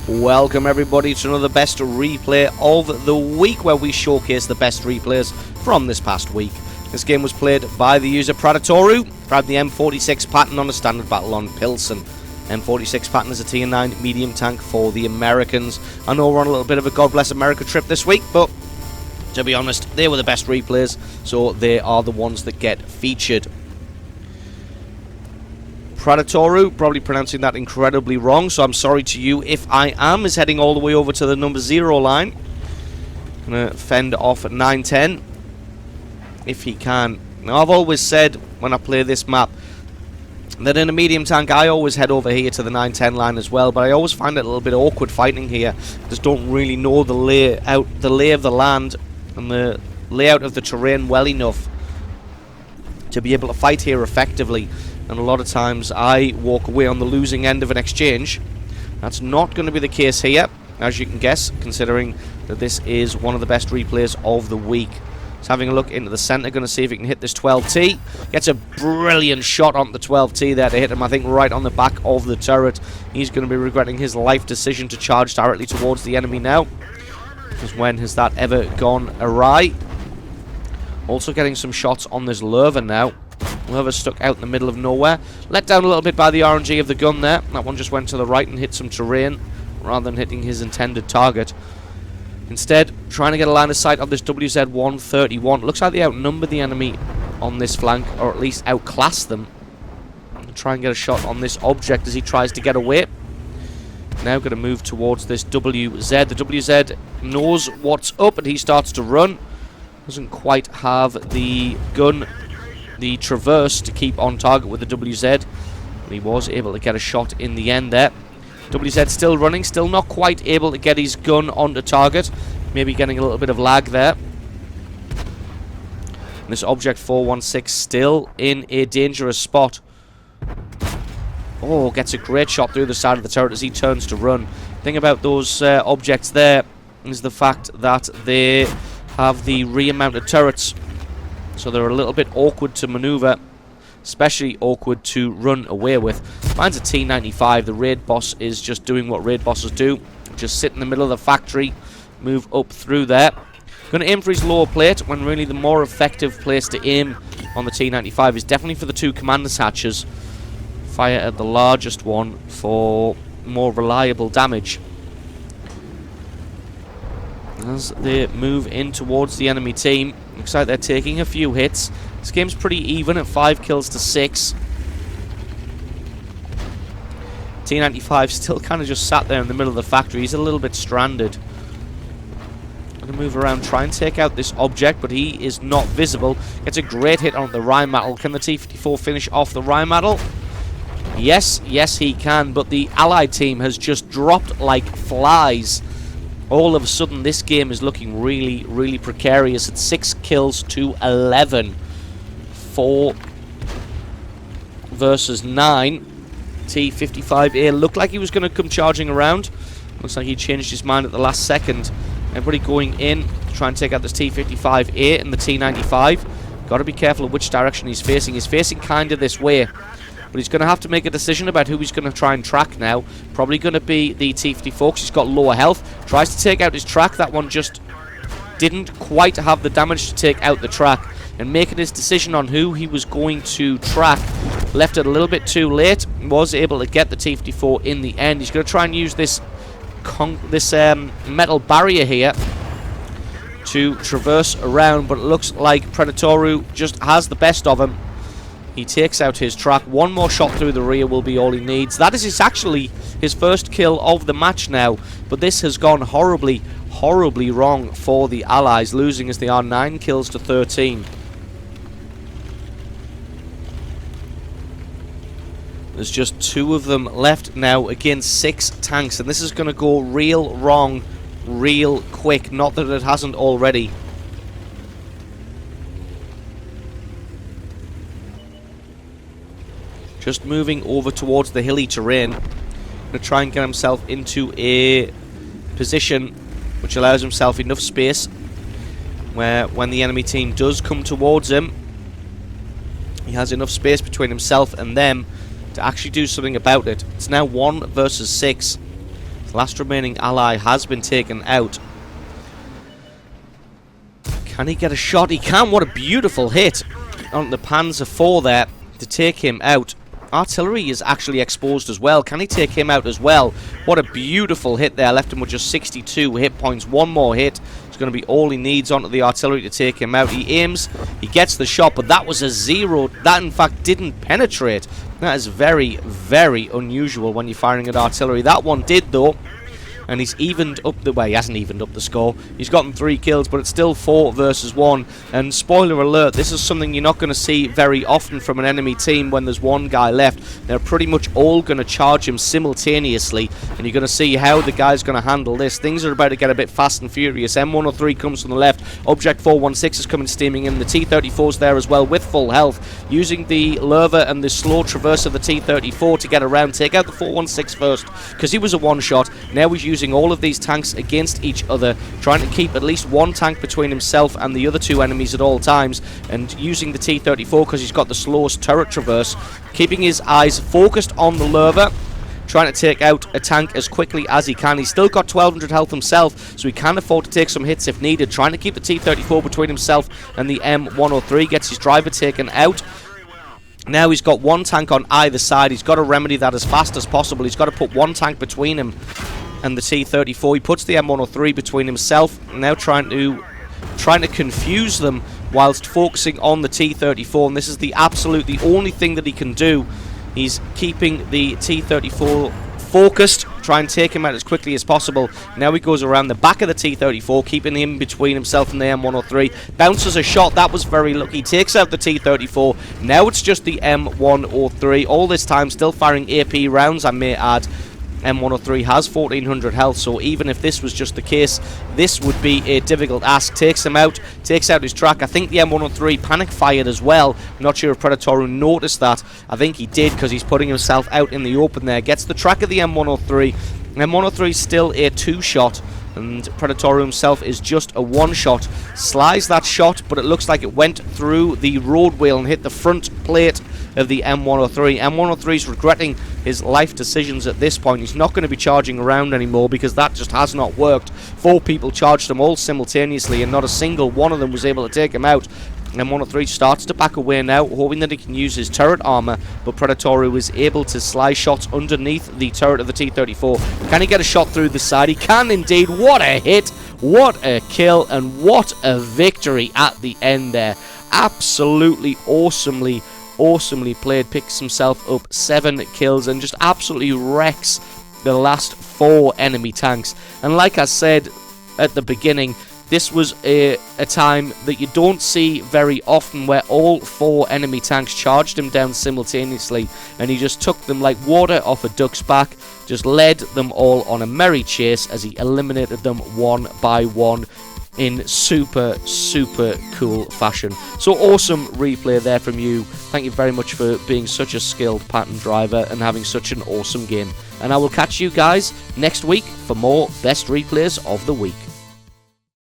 Welcome everybody to another best replay of the week, where we showcase the best replays from this past week. This game was played by the user Predatoru, grabbed the M46 Patton on a standard battle on Pilson. M46 Patton is a tier 9 medium tank for the Americans. I know we're on a little bit of a God Bless America trip this week, but to be honest, they were the best replays, so they are the ones that get featured. Predatoru, probably pronouncing that incredibly wrong, so I'm sorry to you if I am, is heading all the way over to the number 0 line. Gonna fend off at 9-10 if he can. Now, I've always said when I play this map that in a medium tank I always head over here to the 9-10 line as well, but I always find it a little bit awkward fighting here. Just don't really know the lay of the land and the layout of the terrain well enough to be able to fight here effectively. And a lot of times I walk away on the losing end of an exchange. That's not going to be the case here, as you can guess, considering that this is one of the best replays of the week. Just having a look into the centre, going to see if he can hit this 12T. Gets a brilliant shot on the 12T there to hit him, I think, right on the back of the turret. He's going to be regretting his life decision to charge directly towards the enemy now, because when has that ever gone awry? Also getting some shots on this Lurver now. Lurver stuck out in the middle of nowhere. Let down a little bit by the RNG of the gun there. That one just went to the right and hit some terrain rather than hitting his intended target. Instead, trying to get a line of sight on this WZ-131. Looks like they outnumbered the enemy on this flank, or at least outclassed them. Try and get a shot on this object as he tries to get away. Now going to move towards this WZ. The WZ knows what's up and he starts to run. Doesn't quite have the gun, the traverse, to keep on target with the WZ, but he was able to get a shot in the end there. WZ still running, still not quite able to get his gun onto target, maybe getting a little bit of lag there. And this object 416 still in a dangerous spot. Oh, gets a great shot through the side of the turret as he turns to run. Thing about those objects there is the fact that they have the rear-mounted turrets, so they're a little bit awkward to maneuver, especially awkward to run away with. Mine's a T95. The raid boss is just doing what raid bosses do, just sit in the middle of the factory, move up through there. Going to aim for his lower plate, when really the more effective place to aim on the T95 is definitely for the two commander's hatches. Fire at the largest one for more reliable damage. As they move in towards the enemy team, looks like they're taking a few hits. This game's pretty even at 5 kills to 6. T95 still kind of just sat there in the middle of the factory. He's a little bit stranded. Going to move around, try and take out this object, but he is not visible. Gets a great hit on the Rheinmetall. Can the T-54 finish off the Rheinmetall? Yes, yes he can, but the Allied team has just dropped like flies. All of a sudden, this game is looking really, really precarious at 6 kills to 11. 4 versus 9. T-55A looked like he was going to come charging around. Looks like he changed his mind at the last second. Everybody going in to try and take out this T-55A and the T-95. Got to be careful of which direction he's facing. He's facing kind of this way. But he's going to have to make a decision about who he's going to try and track now. Probably going to be the T-54 because he's got lower health. Tries to take out his track. That one just didn't quite have the damage to take out the track. And making his decision on who he was going to track, left it a little bit too late. Was able to get the T-54 in the end. He's going to try and use this metal barrier here to traverse around. But it looks like Predatoru just has the best of him. He takes out his track. One more shot through the rear will be all he needs. That is actually his first kill of the match now. But this has gone horribly, horribly wrong for the Allies, losing as they are 9 kills to 13. There's just 2 of them left now against 6 tanks. And this is going to go real wrong real quick. Not that it hasn't already. Just moving over towards the hilly terrain. Going to try and get himself into a position which allows himself enough space where when the enemy team does come towards him, he has enough space between himself and them to actually do something about it. It's now 1 versus 6. Last remaining ally has been taken out. Can he get a shot? He can. What a beautiful hit on the Panzer IV there to take him out. Artillery is actually exposed as well. Can he take him out as well? What a beautiful hit there. Left him with just 62 hit points. One more hit. It's going to be all he needs onto the artillery to take him out. He aims. He gets the shot, but that was a 0. That, in fact, didn't penetrate. That is very, very unusual when you're firing at artillery. That one did, though. And he's evened up the... Well, he hasn't evened up the score. He's gotten 3 kills, but it's still 4 versus 1. And spoiler alert, this is something you're not going to see very often from an enemy team when there's one guy left. They're pretty much all going to charge him simultaneously. And you're going to see how the guy's going to handle this. Things are about to get a bit fast and furious. M103 comes from the left. Object 416 is coming steaming in. The T-34's there as well with full health. Using the Lerva and the slow traverse of the T-34 to get around. Take out the 416 first, because he was a one-shot. Now he's using all of these tanks against each other, trying to keep at least one tank between himself and the other 2 enemies at all times, and using the T-34 because he's got the slowest turret traverse, keeping his eyes focused on the Lerva, trying to take out a tank as quickly as he can. He's still got 1200 health himself, so he can afford to take some hits if needed, trying to keep the T-34 between himself and the M103, gets his driver taken out. Now he's got 1 tank on either side. He's got to remedy that as fast as possible. He's got to put 1 tank between him and the T-34. He puts the M103 between himself, now trying to confuse them whilst focusing on the T-34, and this is the only thing that he can do. He's keeping the T-34 focused, try and take him out as quickly as possible. Now he goes around the back of the T-34, keeping him between himself and the M103. Bounces a shot, that was very lucky. Takes out the T-34. Now it's just the M103. All this time still firing AP rounds, I may add. M103 has 1400 health, so even if this was just the case, this would be a difficult ask. Takes him out, takes out his track. I think the M103 panic fired as well. I'm not sure if Predatoru noticed that. I think he did, because he's putting himself out in the open there. Gets the track of the M103. M103 is still a 2-shot, and Predatoru himself is just a 1-shot. Slides that shot, but it looks like it went through the road wheel and hit the front plate of the M103. M103 is regretting his life decisions at this point. He's not going to be charging around anymore, because that just has not worked. 4 people charged him all simultaneously, and not a single one of them was able to take him out. M103 starts to back away now, hoping that he can use his turret armor, but Predatoru is able to slice shots underneath the turret of the T-34. Can he get a shot through the side? He can indeed. What a hit, what a kill, and what a victory at the end there. Absolutely awesomely played. Picks himself up 7 kills and just absolutely wrecks the last 4 enemy tanks. And like I said at the beginning, this was a time that you don't see very often, where all 4 enemy tanks charged him down simultaneously, and he just took them like water off a duck's back, just led them all on a merry chase as he eliminated them one by one in super cool fashion. So awesome replay there from you. Thank you very much for being such a skilled Patton driver and having such an awesome game. And I will catch you guys next week for more best replays of the week.